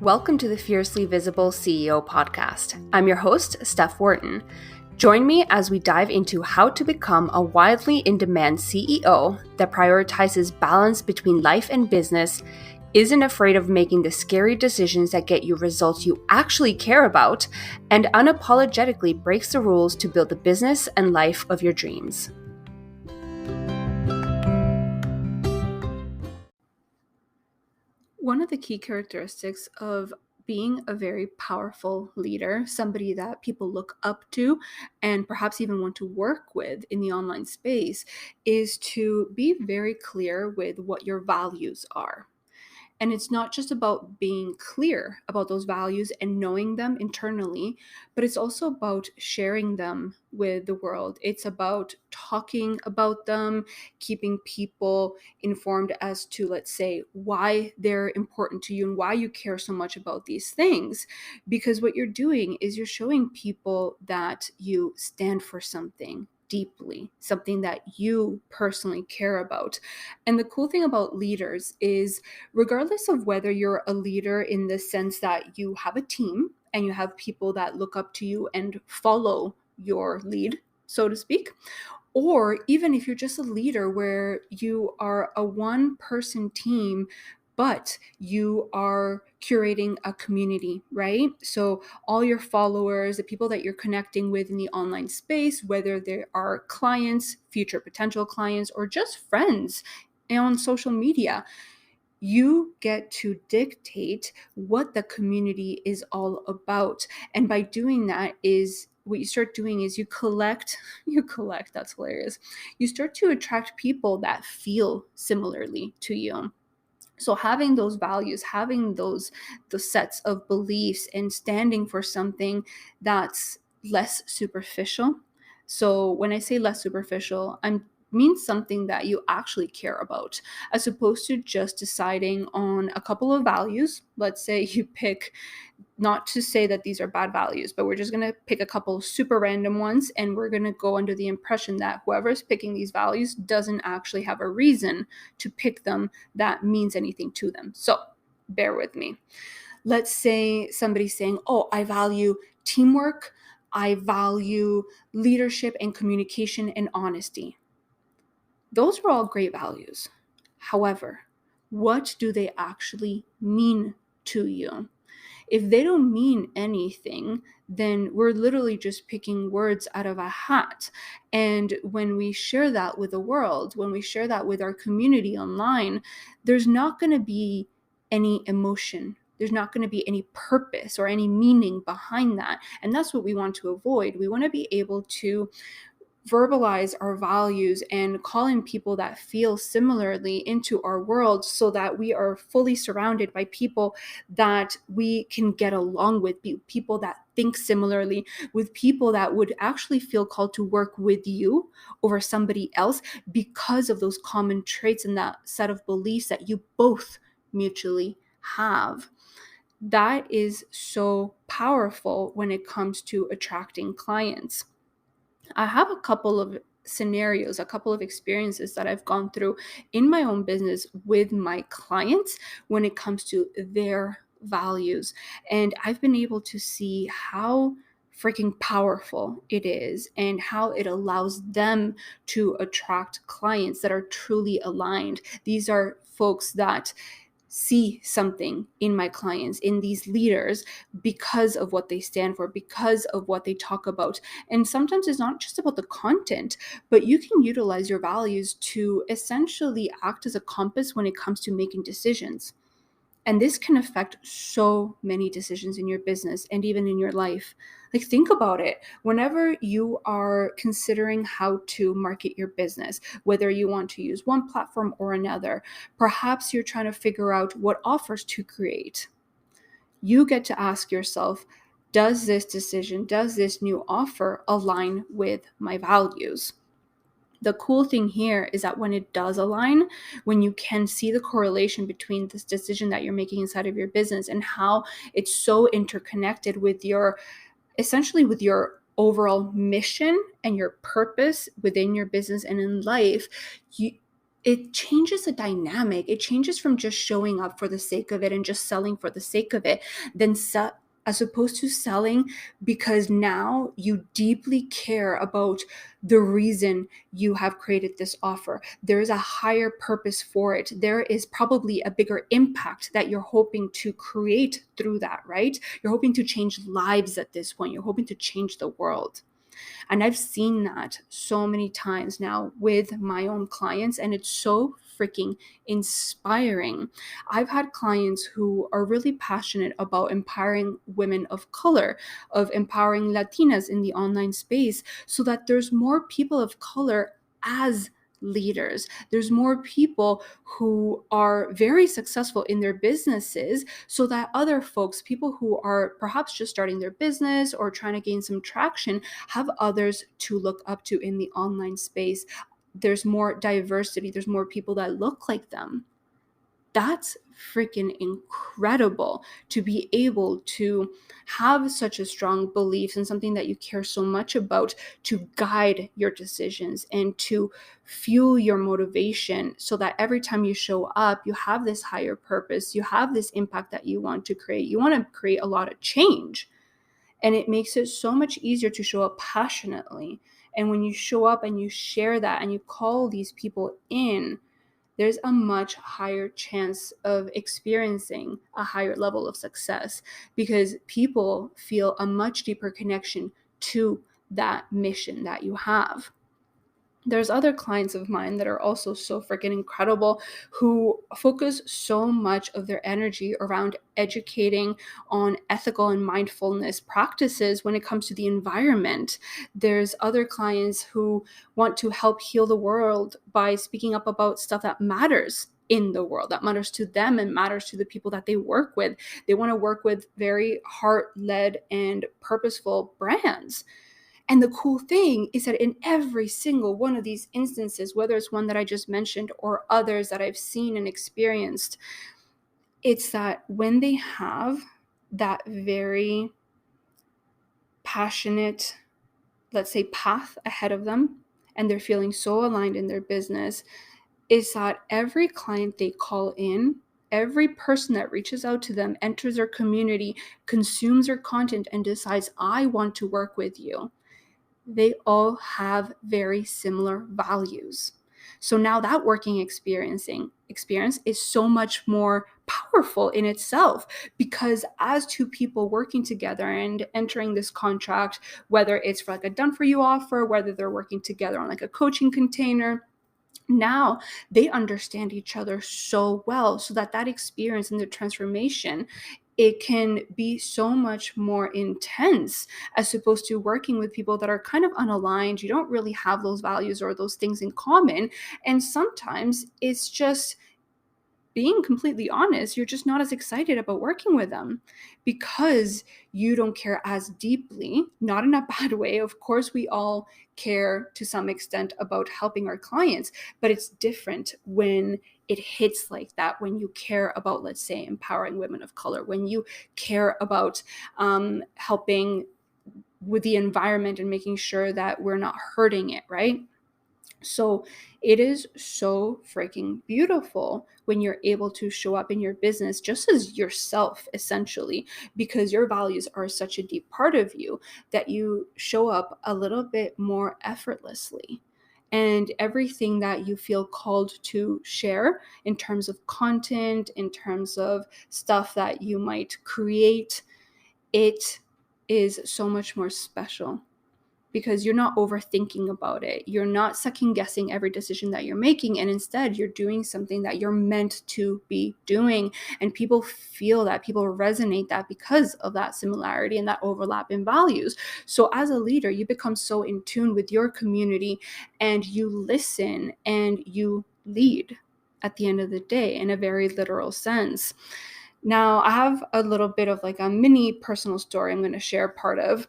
Welcome to the Fiercely Visible CEO podcast. I'm your host, Steph Wharton. Join me as we dive into how to become a wildly in-demand CEO that prioritizes balance between life and business, isn't afraid of making the scary decisions that get you results you actually care about, and unapologetically breaks the rules to build the business and life of your dreams. One of the key characteristics of being a very powerful leader, somebody that people look up to and perhaps even want to work with in the online space, is to be very clear with what your values are. And it's not just about being clear about those values and knowing them internally, but it's also about sharing them with the world. It's about talking about them, keeping people informed as to, let's say, why they're important to you and why you care so much about these things. Because what you're doing is you're showing people that you stand for something deeply, something that you personally care about. And the cool thing about leaders is, regardless of whether you're a leader in the sense that you have a team and you have people that look up to you and follow your lead, so to speak, or even if you're just a leader where you are a one-person team, but you are curating a community, right? So all your followers, the people that you're connecting with in the online space, whether they are clients, future potential clients, or just friends on social media, you get to dictate what the community is all about. And by doing that, is what you start doing is you collect, that's hilarious. You start to attract people that feel similarly to you. So having those values, having those sets of beliefs and standing for something that's less superficial. So when I say less superficial, I mean something that you actually care about, as opposed to just deciding on a couple of values. Let's say you pick, not to say that these are bad values, but we're just going to pick a couple super random ones, and we're going to go under the impression that whoever's picking these values doesn't actually have a reason to pick them that means anything to them. So bear with me. Let's say somebody's saying, oh, I value teamwork, I value leadership and communication and honesty. Those are all great values. However, what do they actually mean to you? If they don't mean anything, then we're literally just picking words out of a hat. And when we share that with the world, when we share that with our community online, there's not going to be any emotion. There's not going to be any purpose or any meaning behind that. And that's what we want to avoid. We want to be able to verbalize our values and call in people that feel similarly into our world, so that we are fully surrounded by people that we can get along with, people that think similarly, with people that would actually feel called to work with you over somebody else because of those common traits and that set of beliefs that you both mutually have. That is so powerful when it comes to attracting clients. I have a couple of scenarios, a couple of experiences that I've gone through in my own business with my clients when it comes to their values. And I've been able to see how freaking powerful it is and how it allows them to attract clients that are truly aligned. These are folks that see something in my clients, in these leaders, because of what they stand for, because of what they talk about. And sometimes it's not just about the content, but you can utilize your values to essentially act as a compass when it comes to making decisions. And this can affect so many decisions in your business and even in your life. Like, think about it. Whenever you are considering how to market your business, whether you want to use one platform or another, perhaps you're trying to figure out what offers to create. You get to ask yourself, does this decision, does this new offer align with my values? The cool thing here is that when it does align, when you can see the correlation between this decision that you're making inside of your business and how it's so interconnected with essentially with your overall mission and your purpose within your business and in life, it changes the dynamic. It changes from just showing up for the sake of it and just selling for the sake of it, then as opposed to selling because now you deeply care about the reason you have created this offer. There is a higher purpose for it. There is probably a bigger impact that you're hoping to create through that, right? You're hoping to change lives at this point. You're hoping to change the world. And I've seen that so many times now with my own clients, and it's so freaking inspiring. I've had clients who are really passionate about empowering women of color, of empowering Latinas in the online space, so that there's more people of color as leaders. There's more people who are very successful in their businesses so that other folks, people who are perhaps just starting their business or trying to gain some traction, have others to look up to in the online space. There's more diversity, there's more people that look like them. That's freaking incredible to be able to have such a strong belief in something that you care so much about to guide your decisions and to fuel your motivation so that every time you show up, you have this higher purpose, you have this impact that you want to create. You want to create a lot of change. And it makes it so much easier to show up passionately. And when you show up and you share that and you call these people in, there's a much higher chance of experiencing a higher level of success because people feel a much deeper connection to that mission that you have. There's other clients of mine that are also so freaking incredible who focus so much of their energy around educating on ethical and mindfulness practices when it comes to the environment. There's other clients who want to help heal the world by speaking up about stuff that matters in the world, that matters to them and matters to the people that they work with. They want to work with very heart-led and purposeful brands. And the cool thing is that in every single one of these instances, whether it's one that I just mentioned or others that I've seen and experienced, it's that when they have that very passionate, let's say, path ahead of them, and they're feeling so aligned in their business, is that every client they call in, every person that reaches out to them, enters their community, consumes their content, and decides, I want to work with you, they all have very similar values. So now that working experience is so much more powerful in itself because as two people working together and entering this contract, whether it's for like a done for you offer, whether they're working together on like a coaching container, now they understand each other so well so that that experience and the transformation, it can be so much more intense as opposed to working with people that are kind of unaligned. You don't really have those values or those things in common, and sometimes it's just, being completely honest, you're just not as excited about working with them because you don't care as deeply, not in a bad way. Of course, we all care to some extent about helping our clients, but it's different when it hits like that, when you care about, let's say, empowering women of color, when you care about helping with the environment and making sure that we're not hurting it, right? So it is so freaking beautiful when you're able to show up in your business just as yourself, essentially, because your values are such a deep part of you that you show up a little bit more effortlessly. And everything that you feel called to share in terms of content, in terms of stuff that you might create, it is so much more special because you're not overthinking about it. You're not second guessing every decision that you're making. And instead, you're doing something that you're meant to be doing. And people feel that, people resonate that because of that similarity and that overlap in values. So as a leader, you become so in tune with your community and you listen and you lead at the end of the day in a very literal sense. Now, I have a little bit of like a mini personal story I'm going to share part of.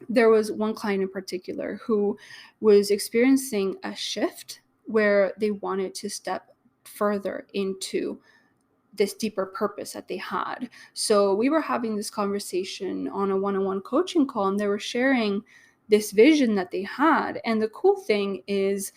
There was one client in particular who was experiencing a shift where they wanted to step further into this deeper purpose that they had. So we were having this conversation on a one-on-one coaching call, and they were sharing this vision that they had. And the cool thing is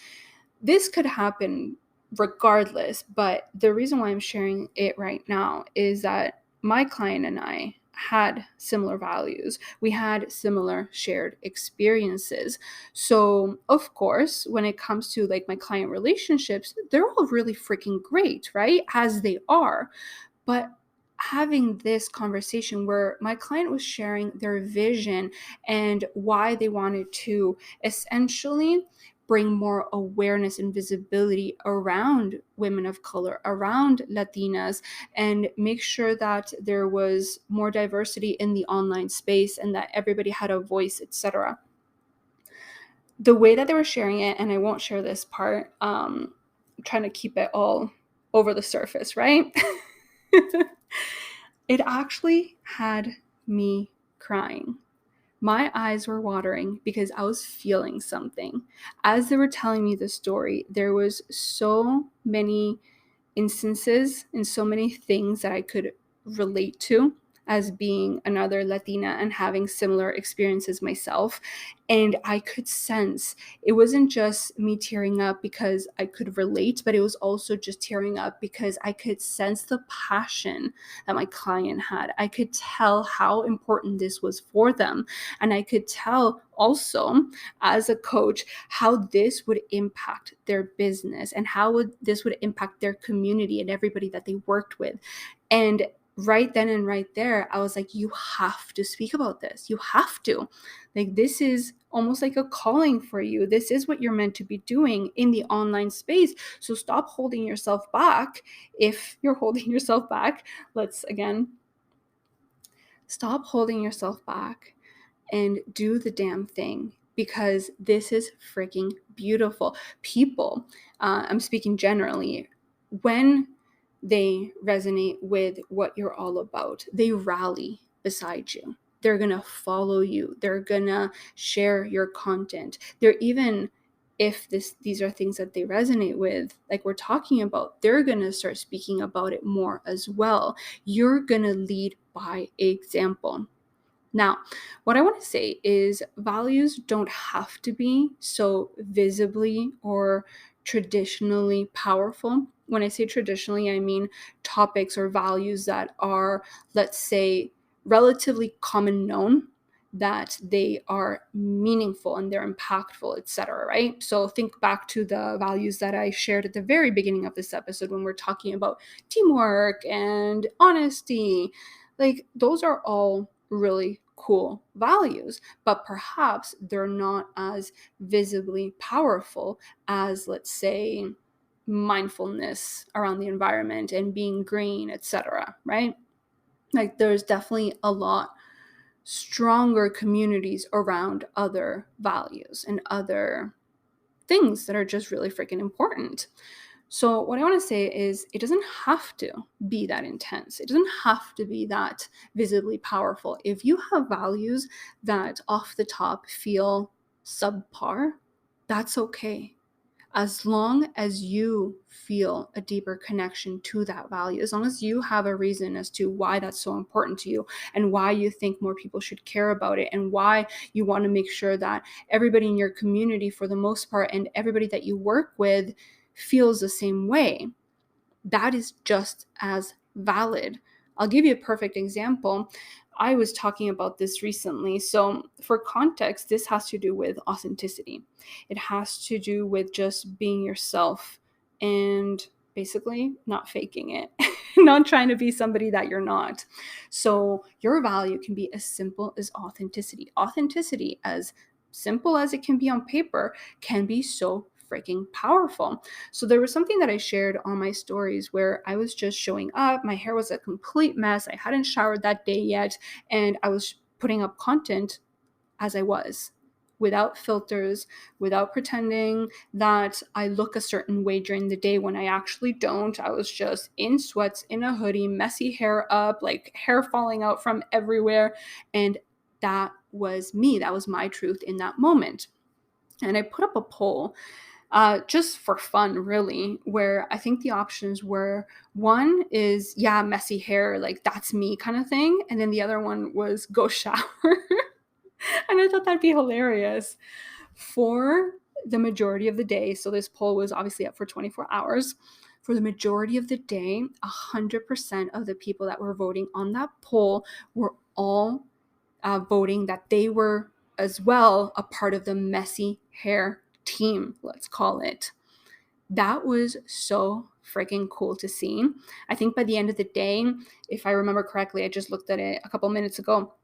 this could happen regardless, but the reason why I'm sharing it right now is that my client and I had similar values. We had similar shared experiences. So, of course, when it comes to like my client relationships, they're all really freaking great, right? As they are. But having this conversation where my client was sharing their vision and why they wanted to essentially bring more awareness and visibility around women of color, around Latinas, and make sure that there was more diversity in the online space and that everybody had a voice, etc. The way that they were sharing it, and I won't share this part, I'm trying to keep it all over the surface, right? It actually had me crying. My eyes were watering because I was feeling something. As they were telling me the story, there was so many instances and so many things that I could relate to as being another Latina and having similar experiences myself. And I could sense it wasn't just me tearing up because I could relate, but it was also just tearing up because I could sense the passion that my client had. I could tell how important this was for them. And I could tell also as a coach how this would impact their business and how this would impact their community and everybody that they worked with. And right then and right there, I was like, you have to speak about this. You have to. Like, this is almost like a calling for you. This is what you're meant to be doing in the online space. So stop holding yourself back. If you're holding yourself back, let's again stop holding yourself back and do the damn thing, because this is freaking beautiful. People, I'm speaking generally, when they resonate with what you're all about, they rally beside you. They're going to follow you. They're going to share your content. They're even, if these are things that they resonate with, like we're talking about, they're going to start speaking about it more as well. You're going to lead by example. Now, what I want to say is values don't have to be so visibly or traditionally powerful. When I say traditionally, I mean topics or values that are, let's say, relatively common known, that they are meaningful and they're impactful, etc. Right? So think back to the values that I shared at the very beginning of this episode when we're talking about teamwork and honesty. Like, those are all really cool values, but perhaps they're not as visibly powerful as, let's say, mindfulness around the environment and being green, etc. Right? Like, there's definitely a lot stronger communities around other values and other things that are just really freaking important. So what I want to say is it doesn't have to be that intense. It doesn't have to be that visibly powerful. If you have values that off the top feel subpar, that's okay. As long as you feel a deeper connection to that value, as long as you have a reason as to why that's so important to you and why you think more people should care about it and why you want to make sure that everybody in your community, for the most part, and everybody that you work with feels the same way, that is just as valid. I'll give you a perfect example. I was talking about this recently. So, for context, this has to do with authenticity. It has to do with just being yourself and basically not faking it, not trying to be somebody that you're not. So, your value can be as simple as authenticity. Authenticity, as simple as it can be on paper, can be so freaking powerful. So there was something that I shared on my stories where I was just showing up. My hair was a complete mess. I hadn't showered that day yet. And I was putting up content as I was, without filters, without pretending that I look a certain way during the day when I actually don't. I was just in sweats, in a hoodie, messy hair up, like hair falling out from everywhere. And that was me. That was my truth in that moment. And I put up a poll just for fun, really, where I think the options were, one is, yeah, messy hair, like that's me kind of thing. And then the other one was go shower. And I thought that'd be hilarious. For the majority of the day, so this poll was obviously up for 24 hours. For the majority of the day, 100% of the people that were voting on that poll were all voting that they were as well a part of the messy hair team, let's call it. That was so freaking cool to see. I think by the end of the day, if I remember correctly, I just looked at it a couple minutes ago,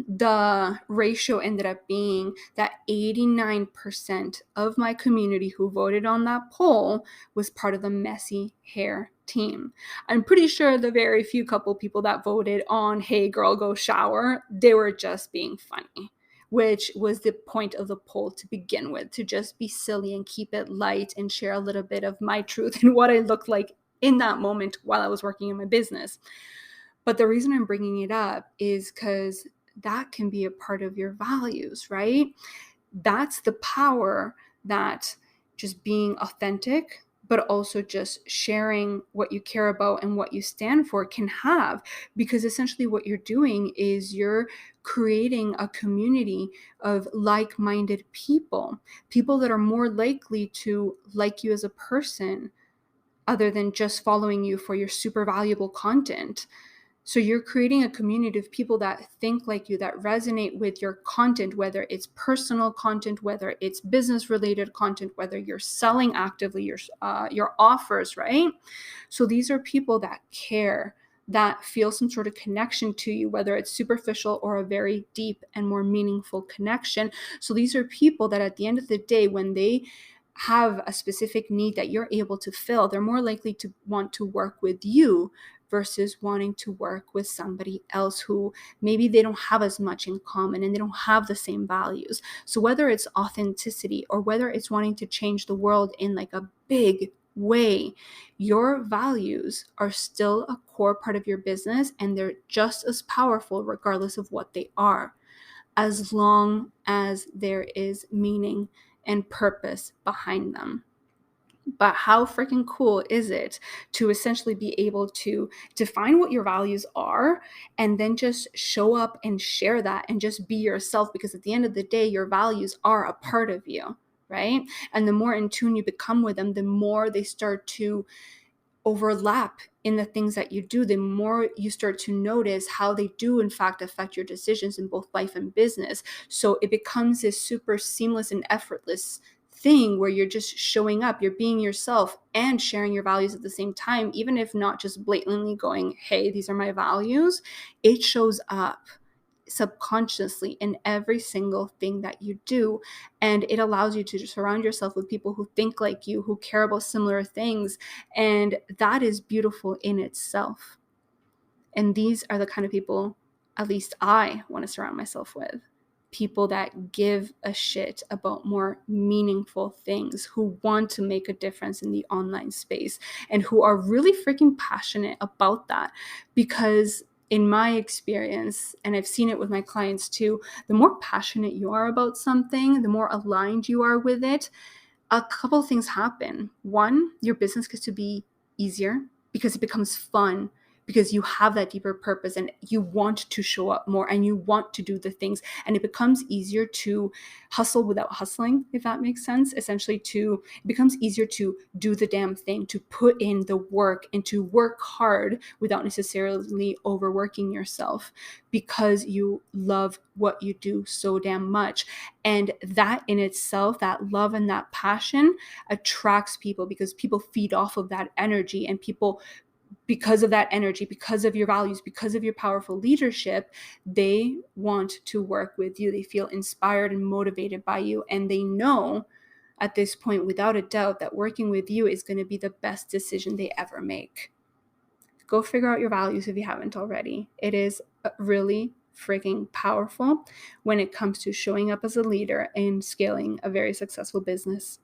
the ratio ended up being that 89% of my community who voted on that poll was part of the messy hair team. I'm pretty sure the very few couple people that voted on, hey girl, go shower, they were just being funny, which was the point of the poll to begin with, to just be silly and keep it light and share a little bit of my truth and what I looked like in that moment while I was working in my business. But the reason I'm bringing it up is because that can be a part of your values, right? That's the power that just being authentic, but also just sharing what you care about and what you stand for can have. Because essentially what you're doing is you're creating a community of like-minded people, people that are more likely to like you as a person other than just following you for your super valuable content. So you're creating a community of people that think like you, that resonate with your content, whether it's personal content, whether it's business related content, whether you're selling actively your offers, right? So these are people that care, that feel some sort of connection to you, whether it's superficial or a very deep and more meaningful connection. So these are people that at the end of the day, when they have a specific need that you're able to fill, they're more likely to want to work with you versus wanting to work with somebody else who maybe they don't have as much in common and they don't have the same values. So whether it's authenticity or whether it's wanting to change the world in like a big way, your values are still a core part of your business, and they're just as powerful regardless of what they are, as long as there is meaning and purpose behind them. But how freaking cool is it to essentially be able to define what your values are and then just show up and share that and just be yourself? Because at the end of the day, your values are a part of you, right? And the more in tune you become with them, the more they start to overlap in the things that you do, the more you start to notice how they do in fact affect your decisions in both life and business. So it becomes this super seamless and effortless thing where you're just showing up, you're being yourself and sharing your values at the same time, even if not just blatantly going, hey, these are my values. It shows up subconsciously in every single thing that you do, and it allows you to surround yourself with people who think like you, who care about similar things, and that is beautiful in itself. And these are the kind of people, at least I want to surround myself with. People that give a shit about more meaningful things, who want to make a difference in the online space, and who are really freaking passionate about that. Because in my experience, and I've seen it with my clients too, the more passionate you are about something, the more aligned you are with it, a couple of things happen. One, your business gets to be easier because it becomes fun, because you have that deeper purpose and you want to show up more and you want to do the things, and it becomes easier to hustle without hustling, if that makes sense. Essentially, it becomes easier to do the damn thing, to put in the work and to work hard without necessarily overworking yourself, because you love what you do so damn much. And that in itself, that love and that passion attracts people, because people feed off of that energy, and people, because of that energy, because of your values, because of your powerful leadership, they want to work with you. They feel inspired and motivated by you. And they know at this point, without a doubt, that working with you is going to be the best decision they ever make. Go figure out your values if you haven't already. It is really freaking powerful when it comes to showing up as a leader and scaling a very successful business.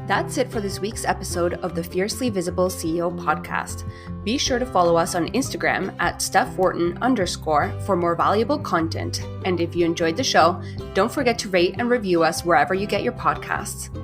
That's it for this week's episode of the Fiercely Visible CEO podcast. Be sure to follow us on Instagram at StephWharton_ for more valuable content. And if you enjoyed the show, don't forget to rate and review us wherever you get your podcasts.